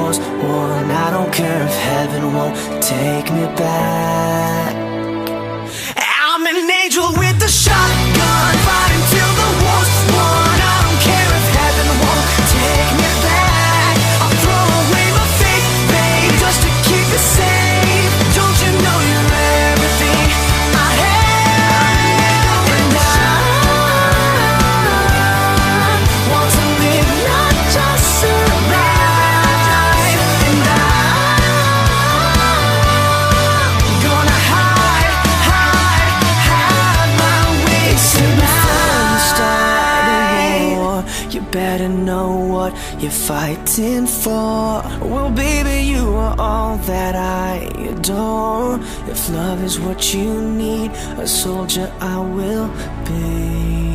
war's won. I don't care if heaven won't take me back. I'm an angel with a shotgun, fighting till the war's won. I don't care if heaven won't take me back. I'll throw away my faith, babe, just to keep you safe. Don't you know you're everything I have? And I want to live, not just survive. And I'm gonna hide my way tonight. You better know what you're fighting for. Well, baby, you are all that I adore. If love is what you need, a soldier I will be.